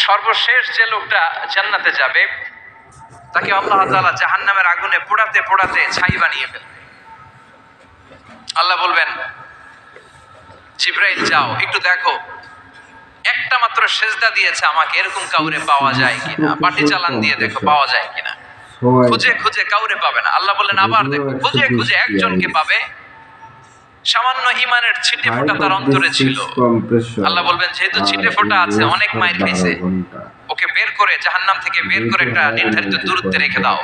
সর্বশেষ যে লোকটা জান্নাতে যাবে তাকে আল্লাহ তাআলা জাহান্নামের আগুনে পোড়াতে পোড়াতে ছাই বানিয়ে ফেলবে। আল্লাহ বলবেন, জিব্রাইল যাও একটু দেখো একটা মাত্র সেজদা দিয়েছে আমাকে, এরকম কাউরে পাওয়া যায় কিনা, পাটি চালান দিয়ে দেখো পাওয়া যায় কিনা। খুঁজে খুঁজে কাউরে পাবে না। আল্লাহ বললেন আবার দেখো, খুঁজে খুঁজে একজনকে পাবে, সামান্য ঈমানের ছিটে ফোঁটা তার অন্তরে ছিল। আল্লাহ বলবেন যেহেতু ছিটে ফোঁটা আছে, অনেক মাইর খাইছে, ওকে বের করে জাহান্নাম থেকে বের করে একটা নির্ধারিত দূরত্বে রেখে দাও।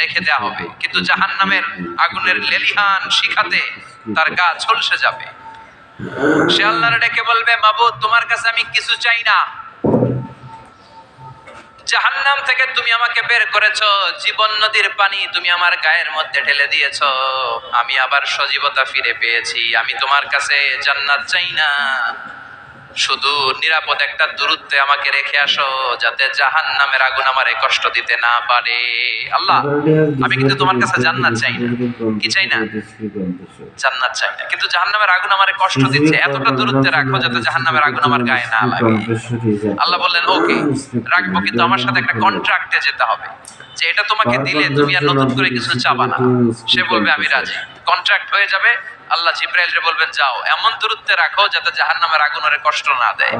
রেখে দেওয়া হবে, কিন্তু জাহান্নামের আগুনের লেলিহান শিখাতে তার গা ঝলসে যাবে। সে আল্লাহর ডেকে বলবে, মাবুদ তোমার কাছে আমি কিছু চাই না, জাহান্নাম থেকে তুমি আমাকে বের করেছো, জীবন নদীর পানি তুমি আমার গায়ের মধ্যে ঢেলে দিয়েছো, আমি আবার সজীবতা ফিরে পেয়েছি, আমি তোমার কাছে জান্নাত চাই না, শুধু নিরাপদ একটা দূরত্বে আমাকে রেখে আসো যাতে জাহান্নামের আগুন আমারে কষ্ট দিতে না পারে। আল্লাহ আমি কিন্তু তোমার কাছে জান্নাত চাই না, কি চাই না, জান্নাত চাই না, কিন্তু জাহান্নামের আগুন আমারে কষ্ট দিচ্ছে, এতটা দূরত্বে রাখো যাতে জাহান্নামের আগুন আমার গায়ে না লাগে। আল্লাহ বললেন ওকে রাখবো, কিন্তু আমার সাথে একটা কন্ট্রাক্টে যেতে হবে যে এটা তোমাকে দিলে তুমি আর নতুন করে কিছু চাবা না। সে বলবে আমি রাজি, কন্ট্রাক্ট হয়ে যাবে। আল্লাহ জিব্রাইলকে বলবেন যাও এমন দূরত্বে রাখো যাতে জাহান্নামের আগুন ওরে কষ্ট না দেয়।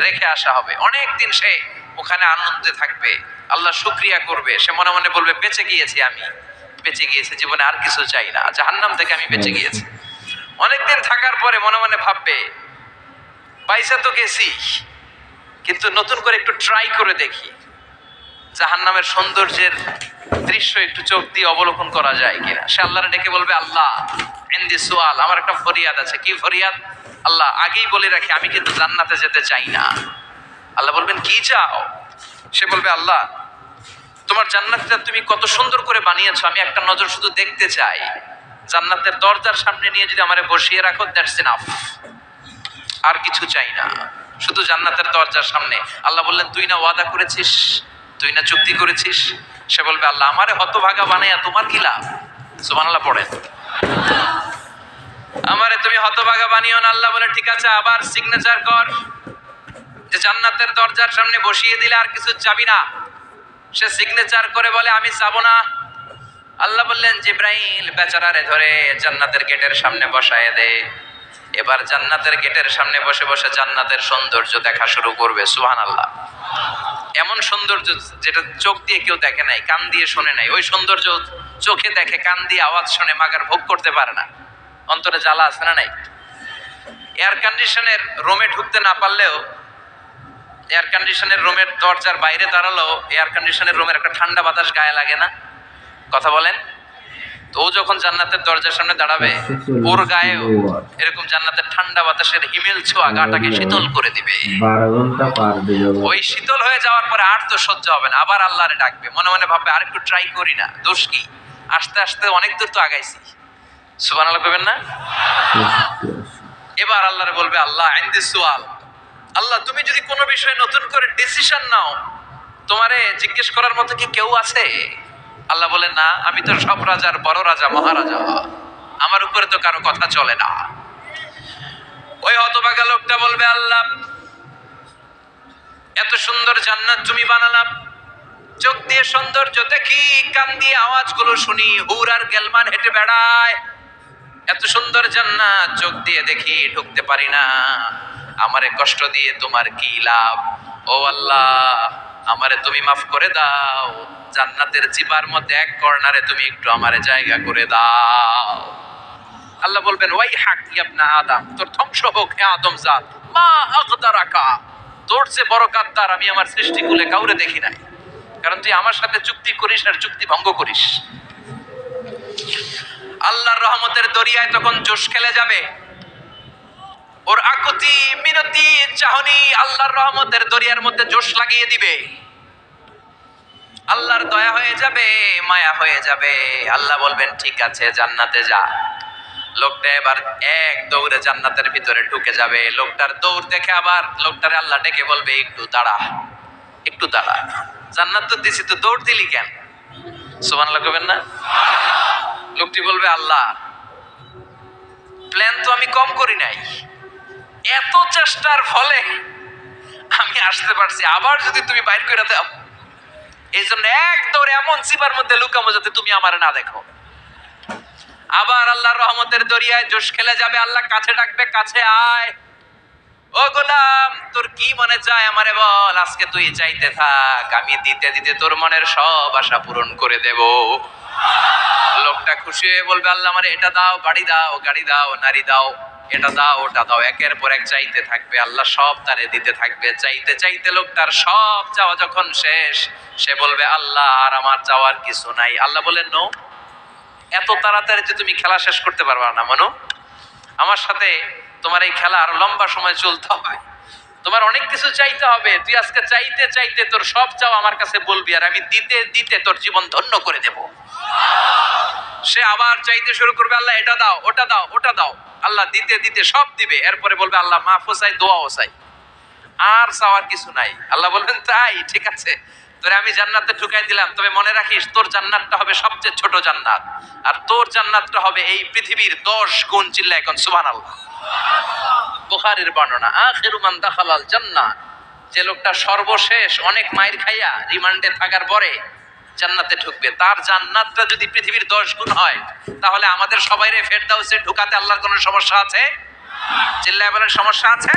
রেখে আসা হবে, অনেক দিন সে ওখানে আনন্দে থাকবে, আল্লাহ শুকরিয়া করবে, সে মনে মনে বলবে বেঁচে গিয়েছি, আমি বেঁচে গিয়েছি, জীবনে আর কিছু চাই না, জাহান্নাম থেকে আমি বেঁচে গিয়েছি। অনেকদিন থাকার পরে মনে মনে ভাববে পয়সা তো গেছি, কিন্তু নতুন করে একটু ট্রাই করে দেখি জাহান্নামের সৌন্দর্যের দৃশ্য একটু চোখ দিয়ে অবলোকন করা যায় কিনা। সে আল্লাহর ডেকে বলবে আল্লাহ ইনদি সুআল, আমার একটা ফরিয়াদ আছে। কি ফরিয়াদ? আল্লাহ আগেই বলে রাখি আমি কিন্তু জান্নাতে যেতে চাই না। আল্লাহ বলবেন কি চাও? সে বলবে আল্লাহ তোমার জান্নাতটা তুমি কত সুন্দর করে বানিয়েছো, আমি একটা নজর শুধু দেখতে চাই, জান্নাতের দরজার সামনে নিয়ে যদি আমারে বসিয়ে রাখো দ্যাটস ইনাফ, আর কিছু চাই না, শুধু জান্নাতের দরজার সামনে। আল্লাহ বললেন তুই না ওয়াদা করেছিস, তুই না চুক্তি করেছিস। সে বলবে আল্লাহ আমারে হতভাগা বানাইয়া তোমার কি লাভ? সুবহানাল্লাহ পড়েন, আমারে তুমি হতভাগা বানিও না। আল্লাহ বলে ঠিক আছে আবার সিগনেচার কর যে জান্নাতের দরজার সামনে বসিয়ে দিলে আর কিছু চাবি না। সে সিগনেচার করে বলে আমি চাবো না। আল্লাহ বললেন জিব্রাইল বেচারারে ধরে জান্নাতের গেটের সামনে বসায় দে। এবার জান্নাতের গেটের সামনে বসে বসে জান্নাতের সৌন্দর্য দেখা শুরু করবে। সুবহানাল্লাহ, এমন সৌন্দর্য যেটা চোখ দিয়ে কেউ দেখে নাই, কান দিয়ে শোনে নাই, ওই সৌন্দর্য চোখে দেখে, কান দিয়ে আওয়াজ শুনে মাগার ভোগ করতে পারে না। অন্তরে জ্বালা আছে না নাই? এয়ার কন্ডিশনের রুমে ঢুকতে না পারলেও, এয়ার কন্ডিশনের রুমের দরজার বাইরে দাঁড়ালেও এয়ার কন্ডিশনের রুমের একটা ঠান্ডা বাতাস গায়ে লাগে না? কথা বলেন তো। ও যখন জান্নাতের দরজার সামনে দাঁড়াবে ওর গায়েও এরকম জান্নাতের ঠান্ডা বাতাসের হিমেল ছোঁয়া গাটাকে শীতল করে দিবে। 12 ঘন্টা পার হয়ে যাবে। ওই শীতল হয়ে যাওয়ার পরে আর তো সহ্য হবে না, আবার আল্লাহরে ডাকবে, মনে মনে ভাববে আর একটু ট্রাই করি না, দোষ কি, আস্তে আস্তে অনেক দূর তো আগাইছি। সুবহানাল্লাহ কইবেন না? এবার আল্লাহরে বলবে আল্লাহ ইনদি সুআল, আল্লাহ তুমি যদি কোনো বিষয়ে নতুন করে ডিসিশন নাও, তোমারে জিজ্ঞেস করার মতো কি কেউ আছে? আল্লাহ বলে না, আমি তো সব রাজার বড় রাজা, মহারাজা, আমার উপরে তো কারো কথা চলে না। ওই হতভাগা লোকটা বলবে আল্লাহ এত সুন্দর জান্নাত তুমি বানালাম, চোখ দিয়ে সৌন্দর্য দেখি, কান দিয়ে আওয়াজগুলো শুনি, হুর আর গেলমান হেঁটে বেড়ায়, এত সুন্দর জান্নাত চোখ দিয়ে দেখি, ঢুকতে পারি না, আমারে কষ্ট দিয়ে তোমার কি লাভ? ও আল্লাহ আমারে তুমি মাফ করে দাও, জান্নাতের জিবার মধ্যে এক কর্নারে তুমি একটু আমারে জায়গা করে দাও। আল্লাহ বলবেন ওয়াই হাক ইবনা আদম, তোর ধ্বংস হোক হে আদম জাত, মা আগদারাকা, তোর চেয়ে বড় গাদ্দার আমি আমার সৃষ্টিকুলে কাউরে দেখি নাই, কারণ তুই আমার সাথে চুক্তি করিস আর চুক্তি ভঙ্গ করিস। আল্লাহর রহমতের দরিয়ায় তখন জোশ খেলে যাবে, ওর আকুতি মিনতি চাহনি আল্লাহর রহমতের দরিয়ার মধ্যে জোশ লাগিয়ে দিবে। আল্লাহর দয়া হয়ে যাবে, মায়া হয়ে যাবে। আল্লাহ বলবেন ঠিক আছে জান্নাতে যা। লোকটা এবার এক দৌড়ে জান্নাতের ভিতরে ঢুকে যাবে। লোকটার দৌড় দেখে আবার লোকটারে আল্লাহ ডেকে বলবে একটু দাঁড়া, একটু দাঁড়া, জান্নাত তো দিছি, তো দৌড় দিলি কেন? সুবহানাল্লাহ কইবেন না? লোকটি বলবে আল্লাহ প্ল্যান তো আমি কম করি নাই, এত চেষ্টার ফলে আমি আসতে পারছি, আবার যদি তুমি বাইর করে দাও। এই জন্য এক দৌড়ে এমন চিপার মধ্যে লুকামো যাতে তুমি আমার না দেখো। আবার আল্লাহর রহমতের দরিয়ায় জোশ খেলে যাবে, আল্লাহ কাছে ডাকবে, কাছে আয়। ও গোলাম, তোর কি মনে চায় আমারে বল, আজকে তুই চাইতে থাক, আমি দিতে দিতে তোর মনের সব আশা পূরণ করে দেব। লোকটা খুশি হয়ে বলবে, আল্লাহ আমারে এটা দাও, বাড়ি দাও, গাড়ি দাও, নারী দাও, এটা দাও, ওটা দাও, একের পর এক চাইতে থাকবে, আল্লাহ সব তারে দিতে থাকবে। চাইতে চাইতে লোকটার সব চাওয়া যখন শেষ, সে বলবে, আল্লাহ আর আমার চাওয়ার কিছু নাই। আল্লাহ বলেন, নো, এত তাড়াতাড়ি যে তুমি খেলা শেষ করতে পারবা না মনু। আমার সাথে তোমার এই খেলা আরো লম্বা সময় চলতে হবে, তোমার অনেক কিছু চাইতে হবে। তুই আজকে চাইতে চাইতে তোর সব চাও আমার কাছে বলবি, আর আমি দিতে দিতে তোর জীবন ধন্য করে দেব। সে আবার চাইতে শুরু করবে, আল্লাহ এটা দাও, ওটা দাও, ওটা দাও। আল্লাহ দিতে দিতে সব দিবে। এরপরে বলবে, আল্লাহ মাফও চাই, দোয়াও চাই, আর চাওয়ার কিছু নাই। আল্লাহ বলবেন, তাই ঠিক আছে, তোরে আমি জান্নাতে ঢুকাই দিলাম, তবে মনে রাখিস তোর জান্নাতটা হবে সবচেয়ে ছোট জান্নাত, আর তোর জান্নাতটা হবে এই পৃথিবীর 10 গুণ। চিল্লা এখন সুবহানাল্লাহ। বুখারীর বর্ণনা, আখিরু মান দাখালাল জান্নাহ, যে লোকটা সর্বশেষ অনেক মাইর খাইয়া রিমান্ডে থাকার পরে জান্নাতে ঢুকবে, তার জান্নাতটা যদি পৃথিবীর 10 গুণ হয়, তাহলে আমাদের সবাইরে ফেরদাউসে ঢুকাতে আল্লাহর কোনো সমস্যা আছে? চিল্লায় বলেন, সমস্যা আছে?